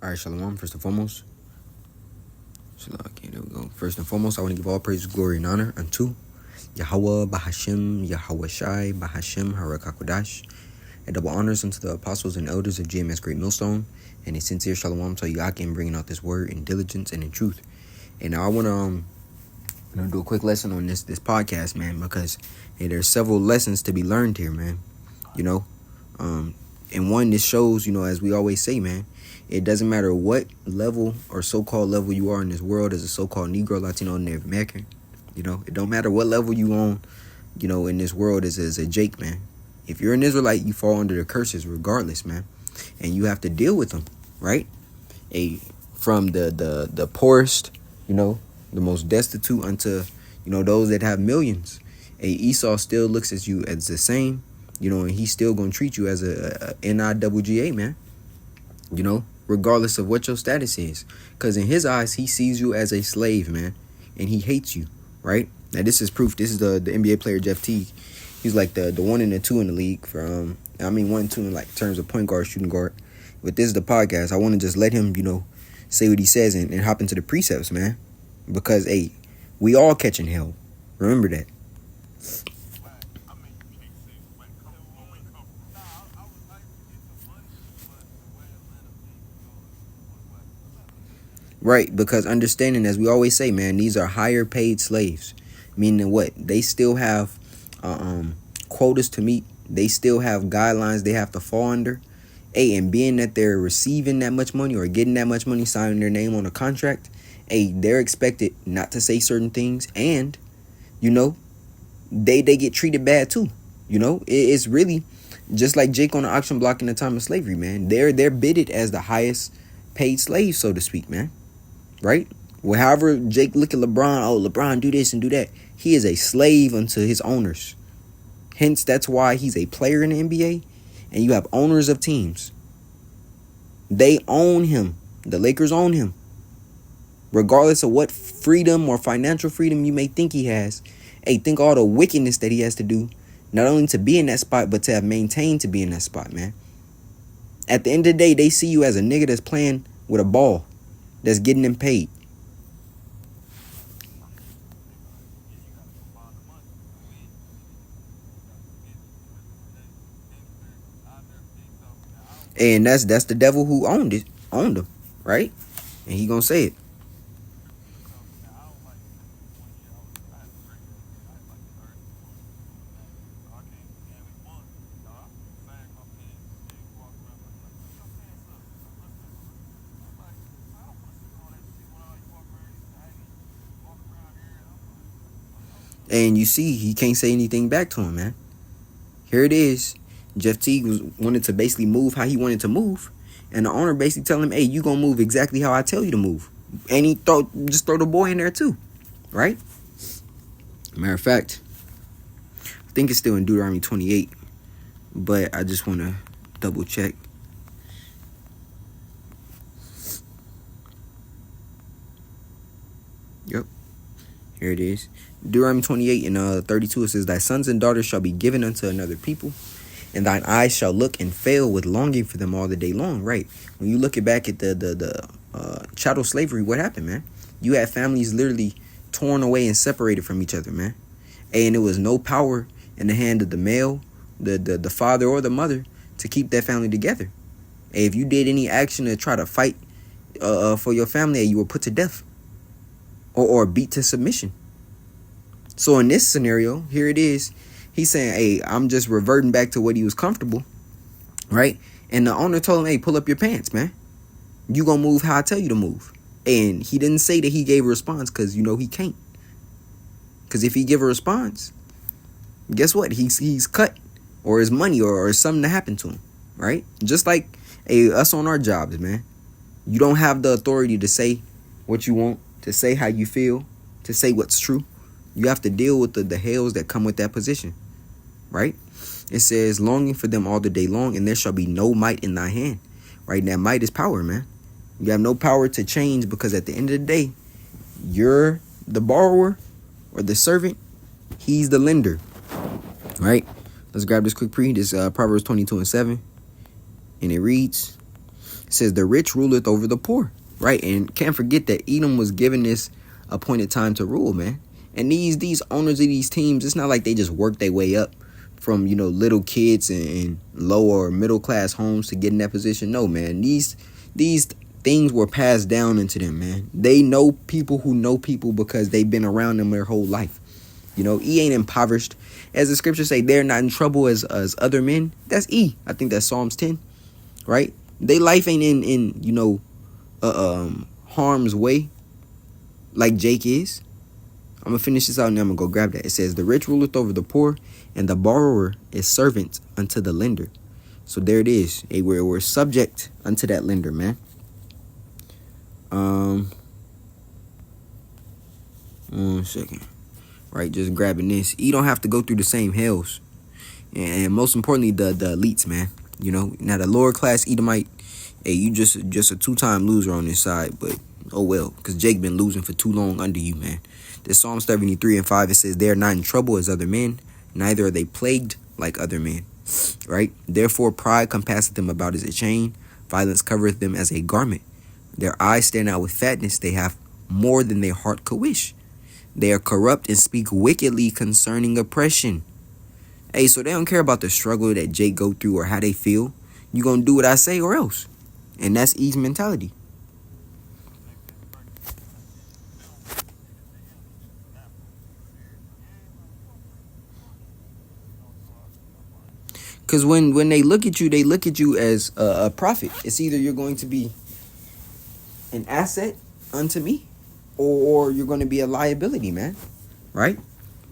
All right, Shalom. First and foremost, okay, there we go. First and foremost, I want to give all praise, glory, and honor unto Yahweh, Bahashim, Yahweh Shai, Bahashim, Harakakodash, and double honors unto the apostles and elders of GMS Great Millstone, and a sincere Shalom to Yakin, bringing out this word in diligence and in truth. And now I want to do a quick lesson on this podcast, man, because there's several lessons to be learned here, man. And one, this shows, as we always say, man, it doesn't matter what level or so-called level you are in this world as a so-called Negro, Latino, Native American. It don't matter what level you on, in this world as a Jake, man. If you're an Israelite, you fall under the curses regardless, man. And you have to deal with them, right? From the poorest, the most destitute unto, those that have millions. Esau still looks at you as the same, and he's still going to treat you as a NIWGA, man. Regardless of what your status is. Because in his eyes, he sees you as a slave, man. And he hates you, right? Now, this is proof. This is the NBA player, Jeff Teague. He's like the 1 and the 2 in the league for, 1 and 2 in like terms of point guard, shooting guard. But this is the podcast. I want to just let him, say what he says and hop into the precepts, man. Because, we all catching hell. Remember that. Right, because understanding, as we always say, man, these are higher paid slaves. Meaning what? They still have quotas to meet. They still have guidelines they have to fall under. And being that they're receiving that much money or getting that much money, signing their name on a contract, they're expected not to say certain things. And, they get treated bad too. It's really just like Jake on the auction block in the time of slavery, man. They're bidded as the highest paid slaves, so to speak, man. Right? Well, however Jake look at LeBron, LeBron do this and do that. He is a slave unto his owners. Hence, that's why he's a player in the NBA. And you have owners of teams. They own him. The Lakers own him. Regardless of what freedom or financial freedom you may think he has. Think all the wickedness that he has to do. Not only to be in that spot, but to have maintained to be in that spot, man. At the end of the day, they see you as a nigga that's playing with a ball. That's getting them paid. And that's the devil who owned them, right? And he gonna say it. And you see, he can't say anything back to him, man. Here it is. Jeff Teague wanted to basically move how he wanted to move. And the owner basically telling him, hey, you going to move exactly how I tell you to move. And he just throw the boy in there too. Right? Matter of fact, I think it's still in Deuteronomy 28. But I just want to double check. Yep. Here it is. Deuteronomy 28 and 32, it says, thy sons and daughters shall be given unto another people, and thine eyes shall look and fail with longing for them all the day long. Right. When you look back at the chattel slavery, what happened, man? You had families literally torn away and separated from each other, man. And there was no power in the hand of the male, the father or the mother to keep that family together. And if you did any action to try to fight for your family, you were put to death or beat to submission. So in this scenario, here it is. He's saying, hey, I'm just reverting back to what he was comfortable, right? And the owner told him, hey, pull up your pants, man. You gonna move how I tell you to move. And he didn't say that he gave a response because, he can't. Because if he give a response, guess what? He's cut or his money or something to happen to him, right? Just like us on our jobs, man. You don't have the authority to say what you want, to say how you feel, to say what's true. You have to deal with the hells that come with that position, right? It says, longing for them all the day long, and there shall be no might in thy hand, right? And that might is power, man. You have no power to change because at the end of the day, you're the borrower or the servant. He's the lender, right? Let's grab this quick pre. This Proverbs 22 and 7. And it reads, It says the rich ruleth over the poor, right? And can't forget that Edom was given this appointed time to rule, man. And these owners of these teams, it's not like they just work their way up from, little kids and lower or middle class homes to get in that position. No, man. These things were passed down into them, man. They know people who know people because they've been around them their whole life. E ain't impoverished. As the scriptures say, they're not in trouble as other men. That's E. I think that's Psalms 10, right? They life ain't in harm's way like Jake is. I'm going to finish this out and then I'm going to go grab that. It says, the rich ruleth over the poor, and the borrower is servant unto the lender. So there it is. Hey, we're subject unto that lender, man. 1 second. Right, just grabbing this. You don't have to go through the same hells. And most importantly, the elites, man. Now the lower class Edomite, hey, you just a 2-time loser on this side, but oh well, because Jake been losing for too long under you, man. This Psalm 73:5, it says, they are not in trouble as other men, neither are they plagued like other men. Right? Therefore pride compasseth them about as a chain, violence covereth them as a garment. Their eyes stand out with fatness, they have more than their heart could wish. They are corrupt and speak wickedly concerning oppression. Hey, so they don't care about the struggle that Jake go through or how they feel. You gonna do what I say or else. And that's E's mentality. Because when they look at you as a prophet. It's either you're going to be an asset unto me, or you're going to be a liability, man. Right?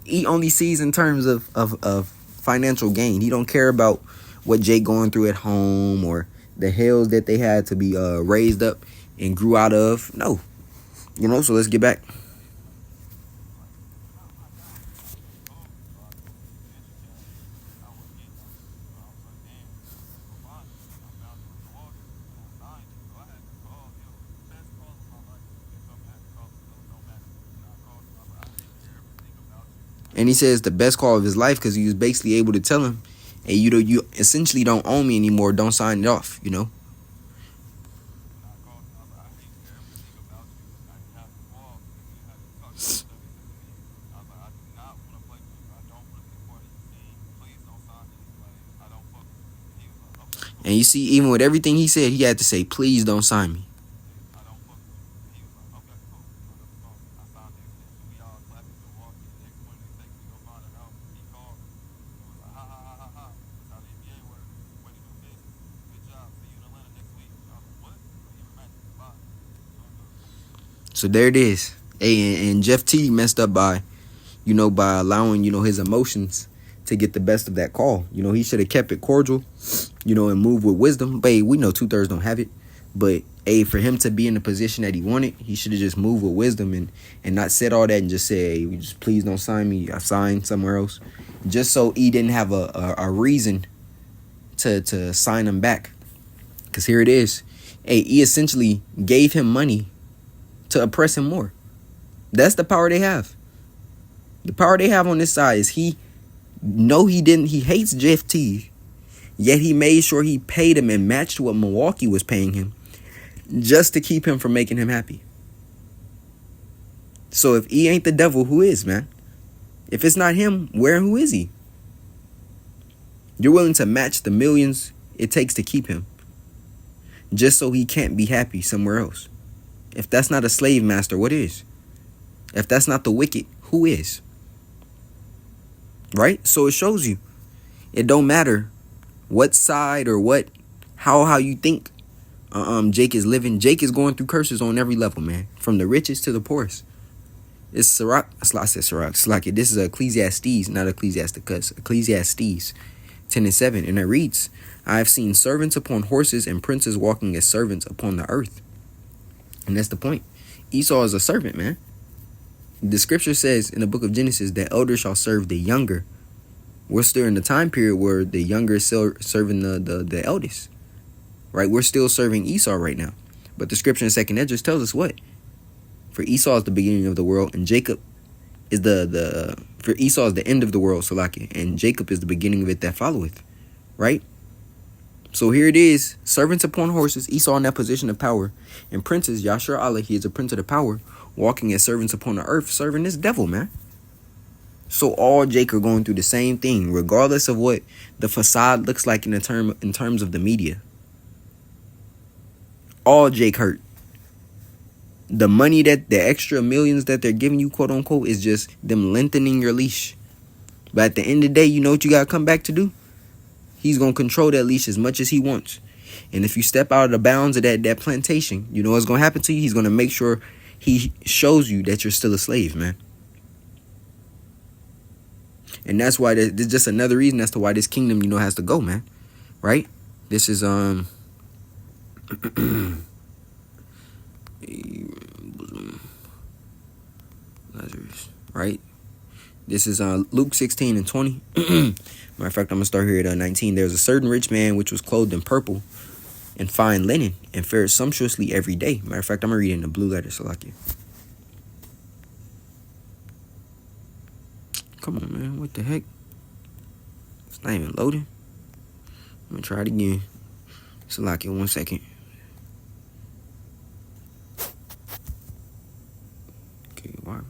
He only sees in terms of financial gain. He don't care about what Jake going through at home or the hells that they had to be raised up and grew out of. No. So let's get back. And he says the best call of his life because he was basically able to tell him, hey, you essentially don't own me anymore. Don't sign it off, And you see, even with everything he said, he had to say, please don't sign me. So there it is. Hey, and Jeff T messed up by allowing, his emotions to get the best of that call. He should have kept it cordial, and moved with wisdom. But hey, we know 2/3 don't have it. But hey, for him to be in the position that he wanted, he should have just moved with wisdom and not said all that and just say, hey, just please don't sign me. I signed somewhere else. Just so he didn't have a reason to sign him back. Because here it is. Hey, he essentially gave him money to oppress him more. That's the power they have. The power they have on this side is he hates Jeff T, yet he made sure he paid him and matched what Milwaukee was paying him just to keep him from making him happy. So if he ain't the devil, who is, man? If it's not him, where and who is he? You're willing to match the millions it takes to keep him just so he can't be happy somewhere else. If that's not a slave master, what is? If that's not the wicked, who is? Right? So it shows you. It don't matter what side or how you think Jake is living. Jake is going through curses on every level, man. From the richest to the poorest. It's Sirach. I said Sirach. It's like this is Ecclesiastes, not Ecclesiasticus. Ecclesiastes 10:7. And it reads, I have seen servants upon horses and princes walking as servants upon the earth. And that's the point. Esau is a servant, man. The scripture says in the book of Genesis that elders shall serve the younger. We're still in the time period where the younger is still serving the eldest. Right? We're still serving Esau right now. But the scripture in 2nd Esdras tells us what? For Esau is the beginning of the world, and Jacob is for Esau is the end of the world, Salaki, and Jacob is the beginning of it that followeth. Right? So here it is. Servants upon horses, Esau in that position of power. And princes, Yashar Allah, he is a prince of the power, walking as servants upon the earth, serving this devil, man. So all Jake are going through the same thing, regardless of what the facade looks like in terms of the media. All Jake hurt. The money that the extra millions that they're giving you, quote unquote, is just them lengthening your leash. But at the end of the day, you know what you gotta come back to do? He's gonna control that leash as much as he wants. And if you step out of the bounds of that plantation, you know what's gonna happen to you? He's gonna make sure he shows you that you're still a slave, man. And that's why there's just another reason as to why this kingdom, you know, has to go, man. Right? This is Lazarus, right? This is Luke 16 and 20. Matter of fact, I'm gonna start here at 19. There was a certain rich man which was clothed in purple and fine linen and fared sumptuously every day. Matter of fact, I'm gonna read it in the blue letter, Salakia. Come on, man. What the heck? It's not even loading. I'm gonna try it again. Salakia, 1 second. Okay, why?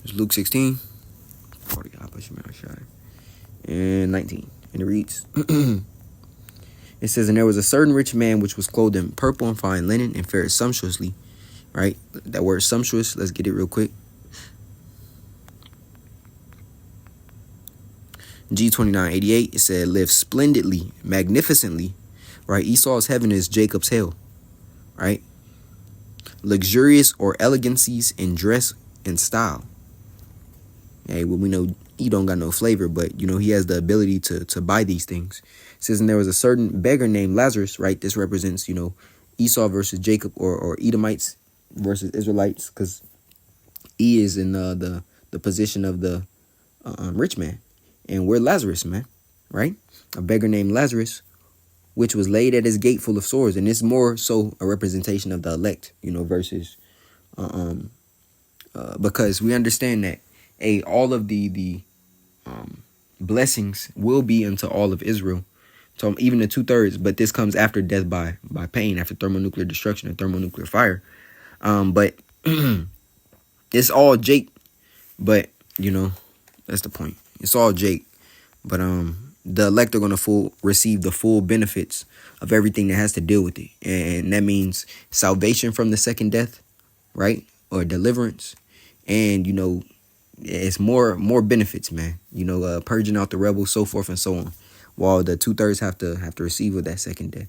It's Luke 16. And 19. And it reads, it says, and there was a certain rich man which was clothed in purple and fine linen and fared sumptuously. Right? That word sumptuous, let's get it real quick. G2988, it said, live splendidly, magnificently. Right? Esau's heaven is Jacob's hell. Right? Luxurious or elegancies in dress and style. Hey, well, we know he don't got no flavor, but, you know, he has the ability to buy these things. It says, and there was a certain beggar named Lazarus, right? This represents, you know, Esau versus Jacob, or Edomites versus Israelites, because he is in the position of the rich man. And we're Lazarus, man, right? A beggar named Lazarus, which was laid at his gate full of sores. And it's more so a representation of the elect, you know, versus, because we understand that, all of the blessings will be unto all of Israel, so even the 2/3. But this comes after death by pain, after thermonuclear destruction and thermonuclear fire. But it's all Jake. But you know, that's the point. It's all Jake. But the elect are gonna receive the full benefits of everything that has to deal with it, and that means salvation from the second death, right, or deliverance, and you know. It's more benefits, man. You know, purging out the rebels, so forth and so on. While the 2/3 have to receive with that second death.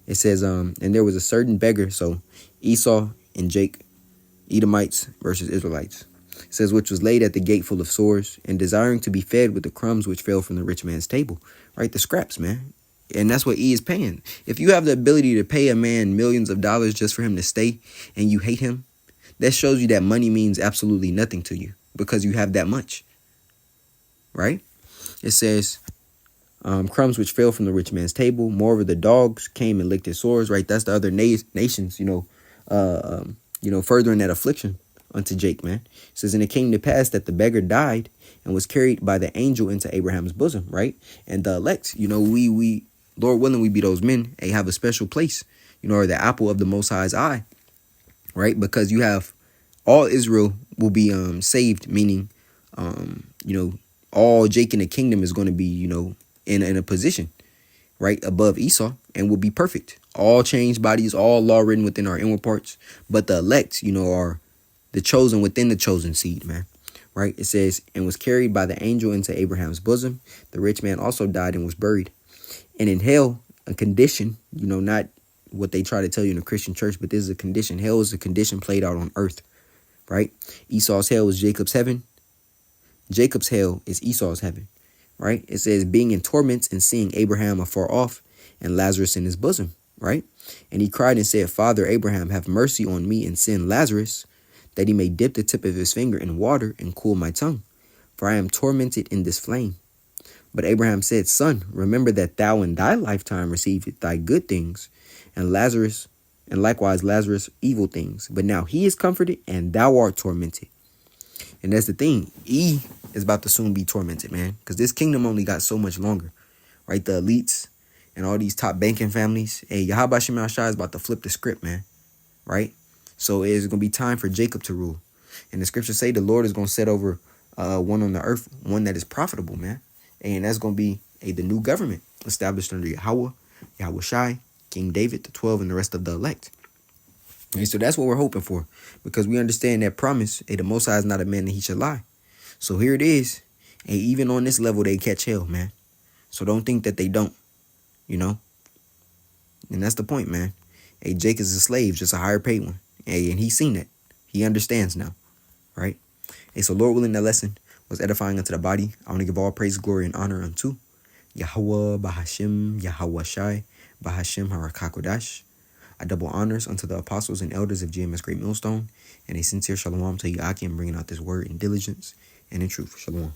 It says, and there was a certain beggar, so Esau and Jake, Edomites versus Israelites. It says, which was laid at the gate full of sores, and desiring to be fed with the crumbs which fell from the rich man's table. Right, the scraps, man. And that's what he is paying. If you have the ability to pay a man millions of dollars just for him to stay, and you hate him, that shows you that money means absolutely nothing to you. Because you have that much, right? It says, crumbs which fell from the rich man's table. Moreover, the dogs came and licked his sores, right? That's the other nations, you know, furthering that affliction unto Jake, man. It says, and it came to pass that the beggar died and was carried by the angel into Abraham's bosom, right? And the elect, you know, we Lord willing, we be those men. They have a special place, you know, or the apple of the Most High's eye, right? Because you have all Israel will be saved, meaning, you know, all Jake in the kingdom is going to be, you know, in a position, right, above Esau, and will be perfect. All changed bodies, all law written within our inward parts. But the elect, you know, are the chosen within the chosen seed, man, right? It says, and was carried by the angel into Abraham's bosom. The rich man also died and was buried. And in hell, a condition, you know, not what they try to tell you in the Christian church, but this is a condition. Hell is a condition played out on earth. Right? Esau's hell is Jacob's heaven. Jacob's hell is Esau's heaven. Right? It says, being in torments and seeing Abraham afar off and Lazarus in his bosom. Right? And he cried and said, Father Abraham, have mercy on me and send Lazarus, that he may dip the tip of his finger in water and cool my tongue, for I am tormented in this flame. But Abraham said, Son, remember that thou in thy lifetime received thy good things, and likewise Lazarus evil things. But now he is comforted, and thou art tormented. And that's the thing. He is about to soon be tormented, man. Because this kingdom only got so much longer. right? The elites and all these top banking families. Hey, Yahweh Shem Shai is about to flip the script, man, right? So it's going to be time for Jacob to rule. And the scriptures say the Lord is going to set over one on the earth, one that is profitable, man. And that's going to be the new government established under Yahweh Shai, King David, the 12, and the rest of the elect. And so that's what we're hoping for, because we understand that promise, the Most High is not a man that he should lie. So here it is. And even on this level, they catch hell, man. So don't think that they don't, you know. And that's the point, man. Hey, Jake is a slave, just a higher paid one. Hey, and he's seen it. He understands now, right? Hey, so Lord willing, that lesson was edifying unto the body. I want to give all praise, glory, and honor unto Yahweh, Bahashim, Yahweh Shai, Bahashim, Harakakodash. I double honors unto the apostles and elders of GMS Great Millstone, and a sincere shalom to Yaki in bringing out this word in diligence and in truth. Shalom.